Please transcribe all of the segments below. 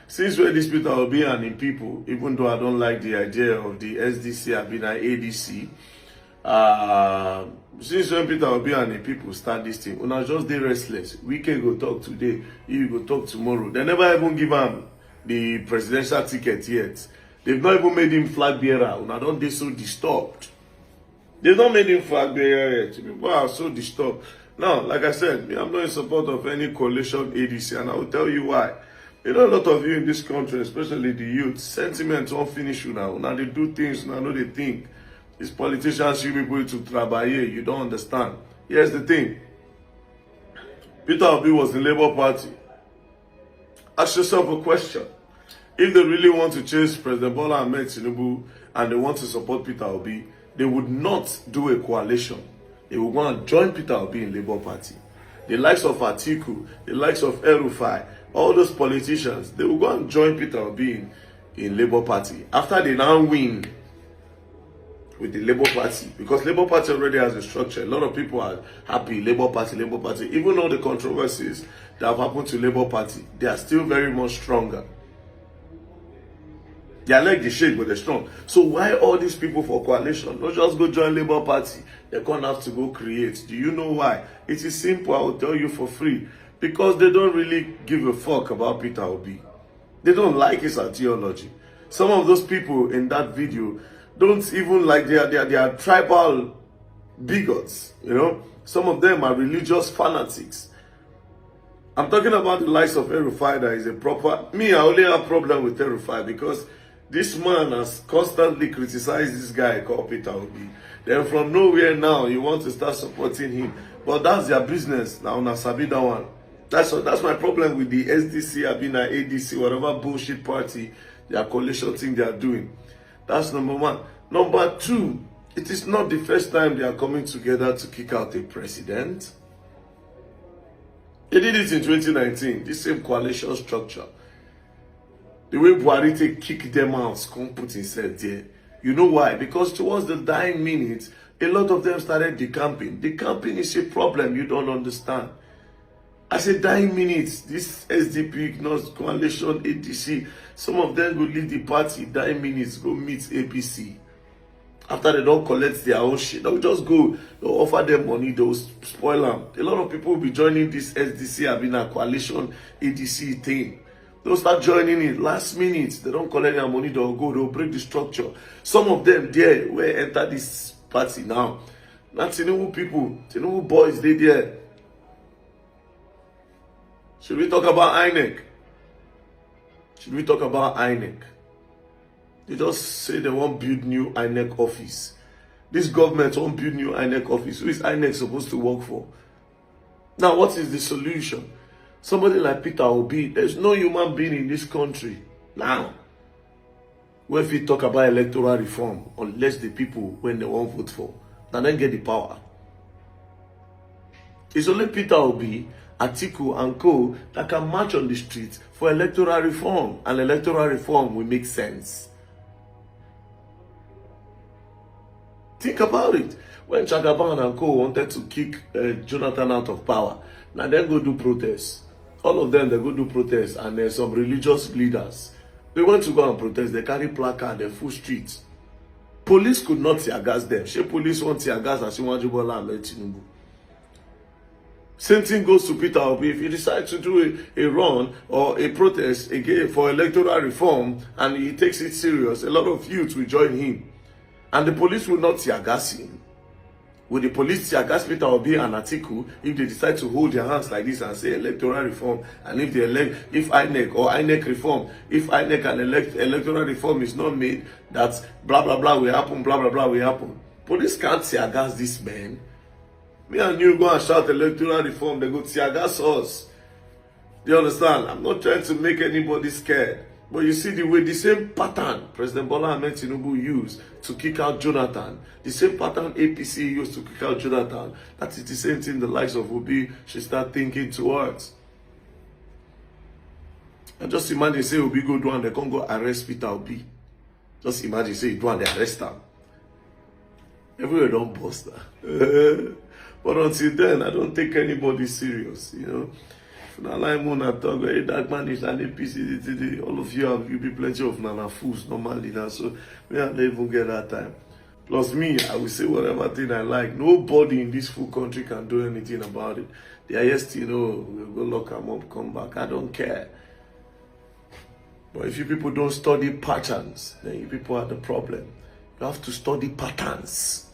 since when this Peter Obi and the people, even though I don't like the idea of the SDC, I've been an ADC, since when Peter Obi and the people start this thing, una just dey restless. We can go talk today, you go talk tomorrow. They never even give him the presidential ticket yet. They've not even made him flag bearer. Una don't dey so disturbed. They've not made him flag bearer yet. People are so disturbed. Now, like I said, I'm not in support of any coalition ADC, and I will tell you why. You know, a lot of you in this country, especially the youth, sentiments won't finish you now. Now they do things, now they think. These politicians, you people to travailler, you don't understand. Here's the thing. Peter Obi was in Labour Party. Ask yourself a question. If they really want to chase President Bola Ahmed Tinubu and they want to support Peter Obi, they would not do a coalition. They would want to join Peter Obi in Labour Party. The likes of Atiku, the likes of destr0y, all those politicians, they will go and join Peter Obi in Labour Party. After they now win with the Labour Party, because Labour Party already has a structure. A lot of people are happy, Labour Party. Even all the controversies that have happened to Labour Party, they are still very much stronger. They are like the shade, but they're strong. So why all these people for coalition? Don't just go join Labour Party. They're going to have to go create. Do you know why? It is simple. I will tell you for free. Because they don't really give a fuck about Peter Obi. They don't like his ideology. Some of those people in that video don't even like, they are tribal bigots. You know, some of them are religious fanatics. I'm talking about the likes of destr0y that is a proper... Me, I only have problem with destr0y because this man has constantly criticized this guy called Peter Obi. Then from nowhere now, you want to start supporting him. But that's their business. Now, na sabi that one. That's my problem with the SDC, Abina, ADC, whatever bullshit party, their coalition thing they are doing. That's number one. Number two, it is not the first time they are coming together to kick out a president. They did it in 2019, this same coalition structure. The way Buhari take kick them out, come put himself there. You know why? Because towards the dying minutes, a lot of them started decamping. Decamping is a problem you don't understand. I said dying minutes, this SDP, North Coalition, ADC, some of them will leave the party, dying minutes, go meet APC. After they don't collect their own shit, they'll just go, they'll offer them money, they'll spoil them. A lot of people will be joining this SDC, Abina Coalition, ADC thing. They'll start joining it last minute. They don't collect their money, they'll go, they'll break the structure. Some of them there will enter this party now. Not Tinubu people, Tinubu boys, they there. Should we talk about INEC? Should we talk about INEC? They just say they won't build new INEC office. This government won't build new INEC office. Who is INEC supposed to work for? Now, what is the solution? Somebody like Peter Obi, there's no human being in this country now where if we talk about electoral reform, unless the people, when they won't vote for, and then get the power. It's only Peter Obi, Atiku and co that can march on the streets for electoral reform, and electoral reform will make sense. Think about it. When Chagaban and co wanted to kick Jonathan out of power, now then go do protests. All of them, they go do protests, and there's some religious leaders. They went to go and protest. They carry placard, they full streets. Police could not tear gas them. She police want tear gas and she want Bola Ahmed Tinubu. Same thing goes to Peter Obi. If he decides to do a run or a protest again for electoral reform and he takes it serious, a lot of youth will join him. And the police will not tear gas him. Will the police tear gas Peter Obi and Atiku if they decide to hold their hands like this and say electoral reform, and if they if INEC or INEC reform, if INEC and electoral reform is not made, that blah blah blah will happen, blah blah blah will happen. Police can't tear gas this man. Me and you go and shout electoral reform, they go tear gas us. Do you understand? I'm not trying to make anybody scared. But you see the way, the same pattern President Bola Ahmed Tinubu used to kick out Jonathan, the same pattern APC used to kick out Jonathan, that is the same thing the likes of Obi should start thinking towards. And just imagine, say Obi go do and they can't go arrest Peter Obi. Just imagine, say you do and they arrest him. Everywhere don't bust that. But until then, I don't take anybody serious, you know. Now, like Mona talk, very dark man is an APC. All of you have you be plenty of nana fools normally now, so we don't even get that time. Plus me, I will say whatever thing I like. Nobody in this full country can do anything about it. The highest, we'll go lock them up, come back. I don't care. But if you people don't study patterns, then you people are the problem. You have to study patterns.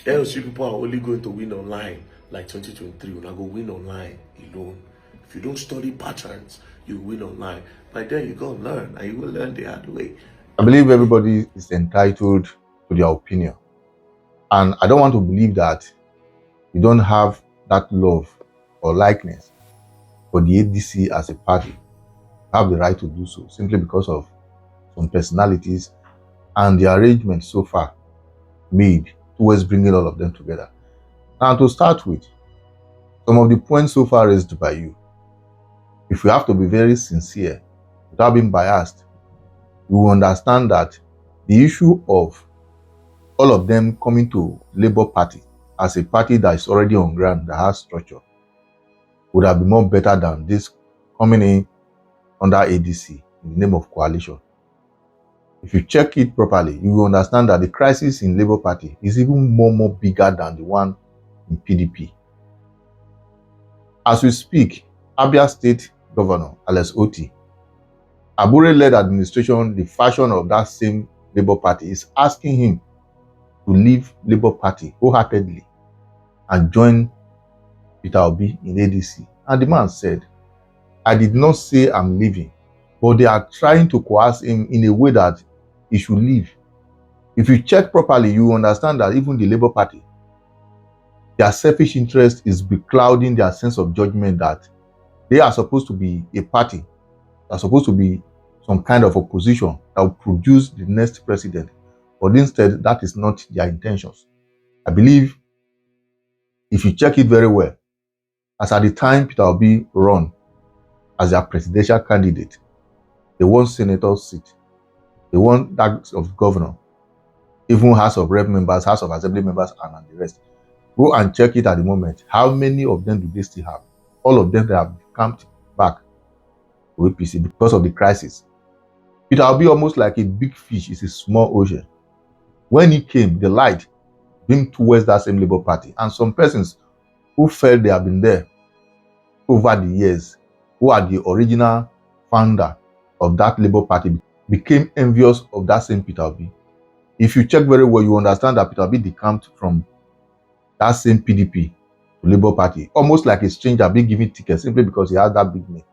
Else you people are only going to win online like 2023. You're not going to win online alone. If you don't study patterns, you win online. By then you go learn, and you will learn the hard way. I believe everybody is entitled to their opinion. And I don't want to believe that you don't have that love or likeness for the ADC as a party. You have the right to do so simply because of some personalities and the arrangement so far made towards bringing all of them together. Now, to start with, some of the points so far raised by you, if we have to be very sincere, without being biased, you will understand that the issue of all of them coming to Labour Party as a party that is already on ground, that has structure, would have been more better than this coming in under ADC in the name of coalition. If you check it properly, you will understand that the crisis in Labour Party is even more bigger than the one in PDP. As we speak, Abia State Governor Alex Oti, Abure-led administration, the fashion of that same Labour Party, is asking him to leave Labour Party wholeheartedly and join Peter Obi in ADC. And the man said, I did not say I'm leaving, but they are trying to coerce him in a way that he should leave. If you check properly, you understand that even the Labour Party, their selfish interest is beclouding their sense of judgment that they are supposed to be a party, they are supposed to be some kind of opposition that will produce the next president. But instead, that is not their intentions. I believe, if you check it very well, as at the time Peter Obi run as their presidential candidate, they won senator seat, they won that of governor, even House of Rep members, House of Assembly members, and the rest. Go and check it at the moment. How many of them do they still have? All of them that have come back to APC because of the crisis. Peter Obi, almost like a big fish, is a small ocean. When he came, the light beamed towards that same Labour Party, and some persons who felt they have been there over the years, who are the original founder of that Labour Party, became envious of that same Peter Obi. If you check very well, you understand that Peter Obi decamped from that same PDP to Labour Party, almost like a stranger being given tickets simply because he has that big name.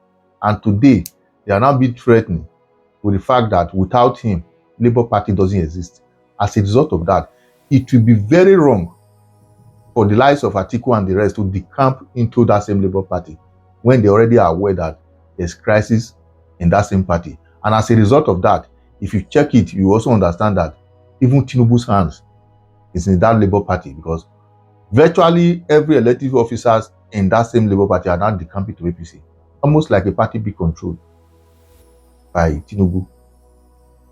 And today, they are now being threatened with the fact that without him, Labour Party doesn't exist. As a result of that, it will be very wrong for the likes of Atiku and the rest to decamp into that same Labour Party when they already are aware that there's crisis in that same party. And as a result of that, if you check it, you also understand that even Tinubu's hands is in that Labour Party, because virtually every elective officers in that same Labour Party are now decamping to APC, almost like a party be controlled by Tinubu.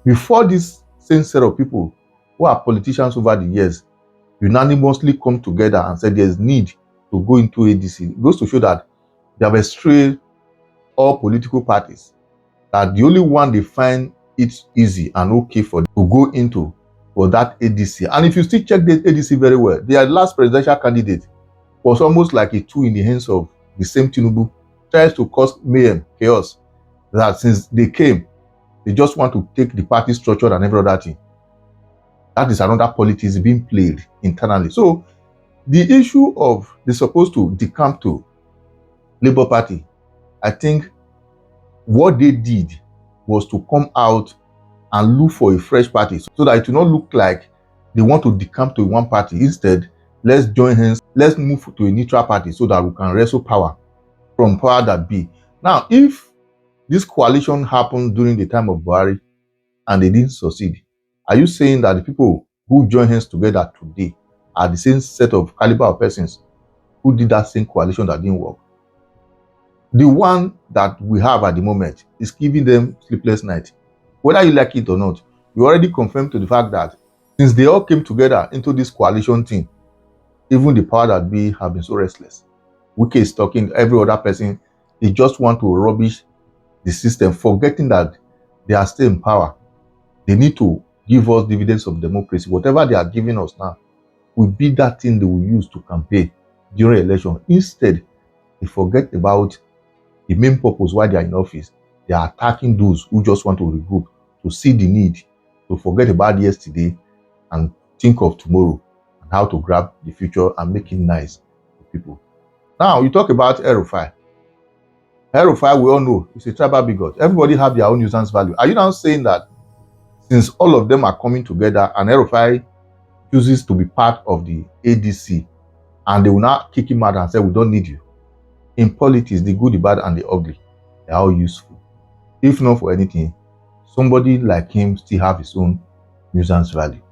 Before this same set of people who are politicians over the years unanimously come together and say there's need to go into ADC, it goes to show that they have estrayed all political parties, that the only one they find it easy and okay for them to go into was that ADC. And if you still check the ADC very well, their last presidential candidate was almost like a tool in the hands of the same Tinubu, tries to cause mayhem, chaos, that since they came, they just want to take the party structure and every other thing. That is another politics being played internally. So the issue of they're supposed to decamp to Labour Party, I think what they did was to come out and look for a fresh party so that it will not look like they want to decamp to one party. Instead, let's join hands, let's move to a neutral party so that we can wrestle power from power that be. Now, if this coalition happened during the time of Buhari and they didn't succeed, are you saying that the people who join hands together today are the same set of caliber of persons who did that same coalition that didn't work? The one that we have at the moment is giving them sleepless nights. Whether you like it or not, you already confirmed to the fact that since they all came together into this coalition thing, even the power that be have been so restless. Wike is talking, every other person, they just want to rubbish the system, forgetting that they are still in power. They need to give us dividends of democracy. Whatever they are giving us now will be that thing they will use to campaign during election. Instead, they forget about the main purpose why they are in office. They are attacking those who just want to regroup, to see the need, to forget about yesterday and think of tomorrow and how to grab the future and make it nice for people. Now, you talk about El-Rufai. El-Rufai, we all know, is a tribal bigot. Everybody have their own nuisance value. Are you now saying that since all of them are coming together and El-Rufai chooses to be part of the ADC and they will not kick him out and say, we don't need you? In politics, the good, the bad, and the ugly, they are all useful. If not for anything, somebody like him still have his own nuisance value.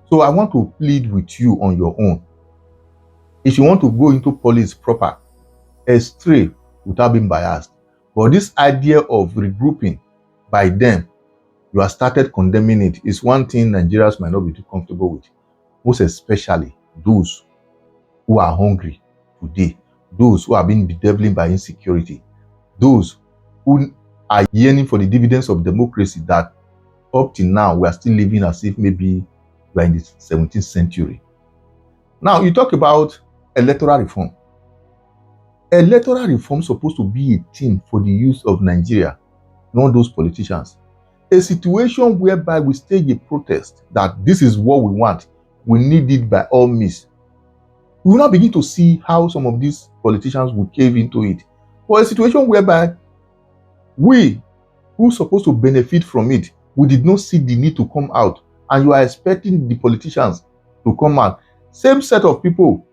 So I want to plead with you on your own. If you want to go into politics proper, stray without being biased. But this idea of regrouping by them, you have started condemning it, is one thing Nigerians might not be too comfortable with. Most especially those who are hungry today, those who are being bedeviled by insecurity, those who are yearning for the dividends of democracy that up till now we are still living as if maybe we are in the 17th century. Now, you talk about electoral reform. Electoral reform is supposed to be a thing for the youth of Nigeria, not those politicians. A situation whereby we stage a protest that this is what we want, we need it by all means. We will now begin to see how some of these politicians will cave into it. But a situation whereby we, who are supposed to benefit from it, we did not see the need to come out, and you are expecting the politicians to come out. Same set of people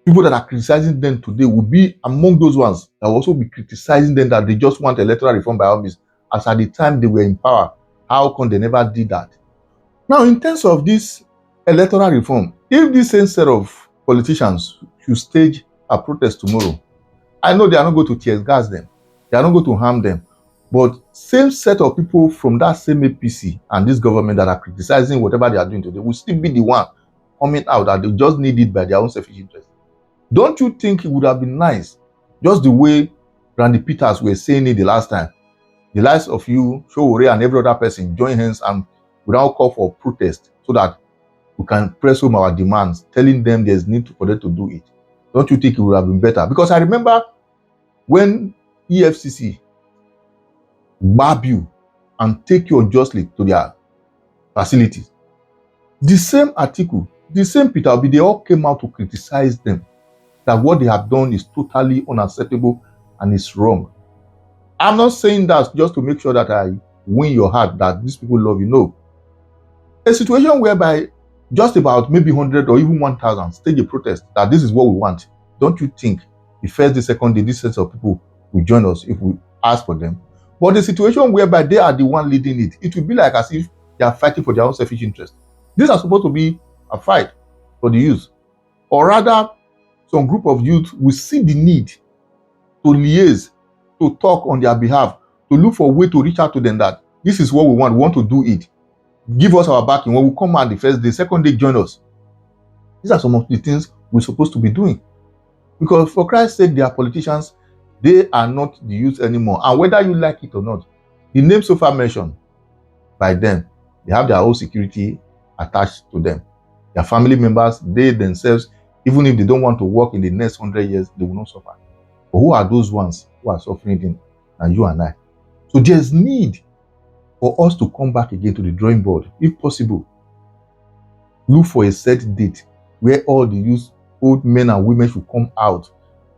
that are criticizing them today will be among those ones that will also be criticizing them that they just want electoral reform by all means, as at the time they were in power. How come they never did that? Now, in terms of this electoral reform, if this same set of politicians should stage a protest tomorrow, I know they are not going to tear gas them, they are not going to harm them, but same set of people from that same APC and this government that are criticizing whatever they are doing today will still be the one coming out that they just need it by their own selfish interest. Don't you think it would have been nice, just the way Randy Peters were saying it the last time, the likes of you, Showore, and every other person join hands and without call for protest so that we can press home our demands, telling them there's need for them to do it? Don't you think it would have been better? Because I remember when EFCC grab you and take you unjustly to their facilities, the same article, the same Peter Obi, they all came out to criticize them that what they have done is totally unacceptable and is wrong. I'm not saying that just to make sure that I win your heart, that these people love you. No. A situation whereby just about maybe 100 or even 1,000 stage a protest that this is what we want. Don't you think the first day, second day, this set of people will join us if we ask for them? But the situation whereby they are the one leading it, it will be like as if they are fighting for their own selfish interest. These are supposed to be a fight for the youth. Or rather, some group of youth will see the need to liaise, to talk on their behalf, to look for a way to reach out to them that this is what we want to do it. Give us our backing. When we come out the first day, second day, join us. These are some of the things we're supposed to be doing. Because for Christ's sake, they are politicians, they are not the youth anymore. And whether you like it or not, the name so far mentioned by them, they have their own security attached to them. Their family members, they themselves, even if they don't want to work in the next 100 years, they will not suffer. But who are those ones who are suffering then? And you and I. So there's need for us to come back again to the drawing board, if possible. Look for a set date where all the youth, old men and women should come out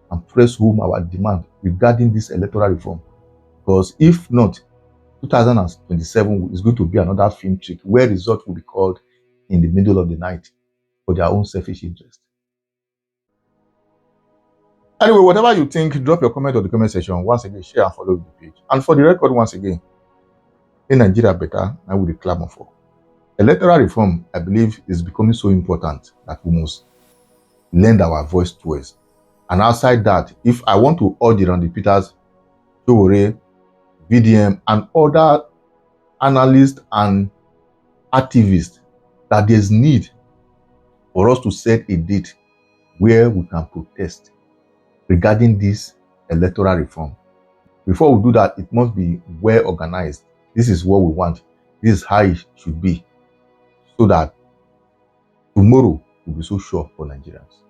and press home our demand regarding this electoral reform. Because if not, 2027 is going to be another film trick where results will be called in the middle of the night for their own selfish interest. Anyway, whatever you think, drop your comment on the comment section. Once again, share and follow the page. And for the record, once again, in Nigeria better, I will clamor for. Electoral reform, I believe, is becoming so important that we must lend our voice towards. And outside that, if I want to urge Randy Peters, Showore, VDM, and other analysts and activists that there's need for us to set a date where we can protest regarding this electoral reform. Before we do that, it must be well organized. This is what we want. This is how it should be, so that tomorrow will be so sure for Nigerians.